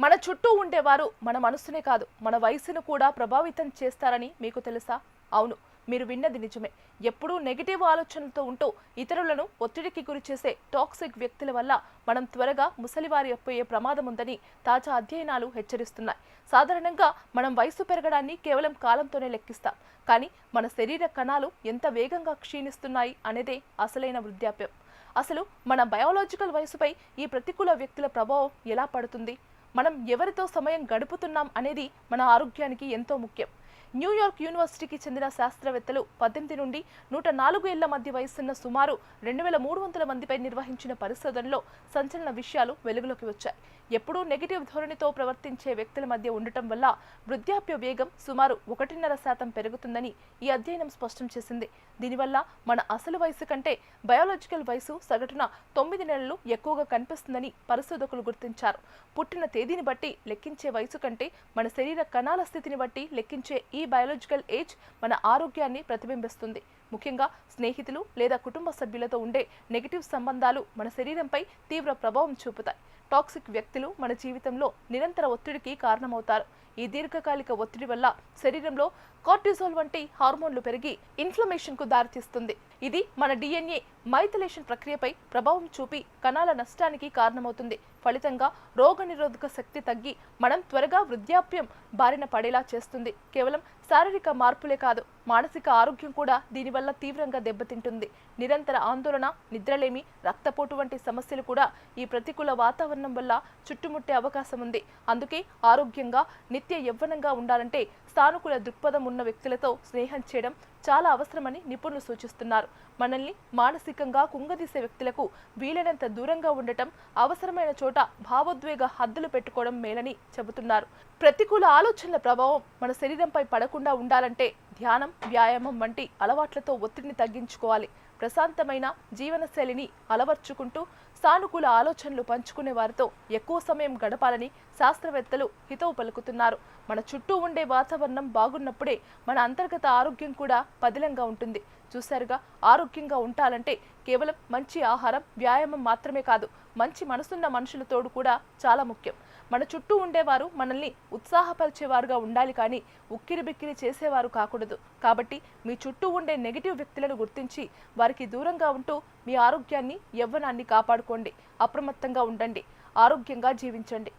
మన చుట్టూ ఉండేవారు మన మనసునే కాదు మన వయసును కూడా ప్రభావితం చేస్తారని మీకు తెలుసా? అవును, మీరు విన్నది నిజమే. ఎప్పుడూ నెగిటివ్ ఆలోచనలతో ఉంటూ ఇతరులను ఒత్తిడికి గురి చేసే టాక్సిక్ వ్యక్తుల వల్ల మనం త్వరగా ముసలివారి అయిపోయే ప్రమాదం ఉందని తాజా అధ్యయనాలు హెచ్చరిస్తున్నాయి. సాధారణంగా మనం వయసు పెరగడాన్ని కేవలం కాలంతోనే లెక్కిస్తాం, కానీ మన శరీర కణాలు ఎంత వేగంగా క్షీణిస్తున్నాయి అనేదే అసలైన వృద్ధాప్యం. అసలు మన బయోలాజికల్ వయసుపై ఈ ప్రతికూల వ్యక్తుల ప్రభావం ఎలా పడుతుంది? మనం ఎవరితో సమయం గడుపుతున్నాం అనేది మన ఆరోగ్యానికి ఎంతో ముఖ్యం. న్యూయార్క్ యూనివర్సిటీకి చెందిన శాస్త్రవేత్తలు 18 నుండి 104 ఏళ్ల మధ్య వయసున్న సుమారు 2300 మందిపై నిర్వహించిన పరిశోధనలో సంచలన విషయాలు వెలుగులోకి వచ్చాయి. ఎప్పుడూ నెగిటివ్ ధోరణితో ప్రవర్తించే వ్యక్తుల మధ్య ఉండటం వల్ల వృద్ధాప్య వేగం సుమారు 1.5% పెరుగుతుందని ఈ అధ్యయనం స్పష్టం చేసింది. దీనివల్ల మన అసలు వయసు కంటే బయోలాజికల్ వయసు సగటున 9 నెలలు ఎక్కువగా కనిపిస్తుందని పరిశోధకులు గుర్తించారు. పుట్టిన తేదీని బట్టి లెక్కించే వయసు కంటే మన శరీర కణాల స్థితిని బట్టి లెక్కించే ఈ బయోలాజికల్ ఏజ్ మన ఆరోగ్యాన్ని ప్రతిబింబిస్తుంది. ముఖ్యంగా స్నేహితులు లేదా కుటుంబ సభ్యులతో ఉండే నెగిటివ్ సంబంధాలు మన శరీరంపై తీవ్ర ప్రభావం చూపుతాయి. టాక్సిక్ వ్యక్తులు మన జీవితంలో నిరంతర ఒత్తిడికి కారణమవుతారు. ఈ దీర్ఘకాలిక ఒత్తిడి వల్ల శరీరంలో కార్టిజోల్ వంటి హార్మోన్లు పెరిగి ఇన్ఫ్లమేషన్ కు దారితీస్తుంది. ఇది మన డిఎన్ఏ మైథిలేషన్ ప్రక్రియపై ప్రభావం చూపి కణాల నష్టానికి కారణమవుతుంది. ఫలితంగా రోగనిరోధక శక్తి తగ్గి మనం త్వరగా వృద్ధాప్యం బారిన పడేలా చేస్తుంది. కేవలం శారీరక మార్పులే కాదు, మానసిక ఆరోగ్యం కూడా దీనివల్ల తీవ్రంగా దెబ్బతింటుంది. నిరంతర ఆందోళన, నిద్రలేమి, రక్తపోటు వంటి సమస్యలు కూడా ఈ ప్రతికూల వాతావరణం వల్ల చుట్టుముట్టే అవకాశం ఉంది. అందుకే ఆరోగ్యంగా నిత్య యవ్వనంగా ఉండాలంటే సానుకూల దృక్పథం ఉన్న వ్యక్తులతో స్నేహం చేయడం చాలా అవసరమని నిపుణులు సూచిస్తున్నారు. మనల్ని మానసికంగా కుంగదీసే వ్యక్తులకు వీలైనంత దూరంగా ఉండటం, అవసరమైన చోట భావోద్వేగ హద్దులు పెట్టుకోవడం మేలని చెబుతున్నారు. ప్రతికూల ఆలోచనల ప్రభావం మన శరీరంపై పడకుండా ఉండాలంటే ధ్యానం, వ్యాయామం వంటి అలవాట్లతో ఒత్తిడిని తగ్గించుకోవాలి. ప్రశాంతమైన జీవనశైలిని అలవర్చుకుంటూ సానుకూల ఆలోచనలు పంచుకునే వారితో ఎక్కువ సమయం గడపాలని శాస్త్రవేత్తలు హితవు పలుకుతున్నారు. మన చుట్టూ ఉండే వాతావరణం బాగున్నప్పుడే మన అంతర్గత ఆరోగ్యం కూడా పదిలంగా ఉంటుంది. చూశారుగా, ఆరోగ్యంగా ఉండాలంటే కేవలం మంచి ఆహారం, వ్యాయామం మాత్రమే కాదు, మంచి మనసున్న మనుషుల తోడు కూడా చాలా ముఖ్యం. మన చుట్టూ ఉండేవారు మనల్ని ఉత్సాహపరిచేవారుగా ఉండాలి, కానీ ఉక్కిరిబిక్కిరి చేసేవారు కాకూడదు. కాబట్టి మీ చుట్టూ ఉండే నెగిటివ్ వ్యక్తులను గుర్తించి వారికి దూరంగా ఉంటూ మీ ఆరోగ్యాన్ని, యవ్వనాన్ని కాపాడుకోండి. అప్రమత్తంగా ఉండండి, ఆరోగ్యంగా జీవించండి.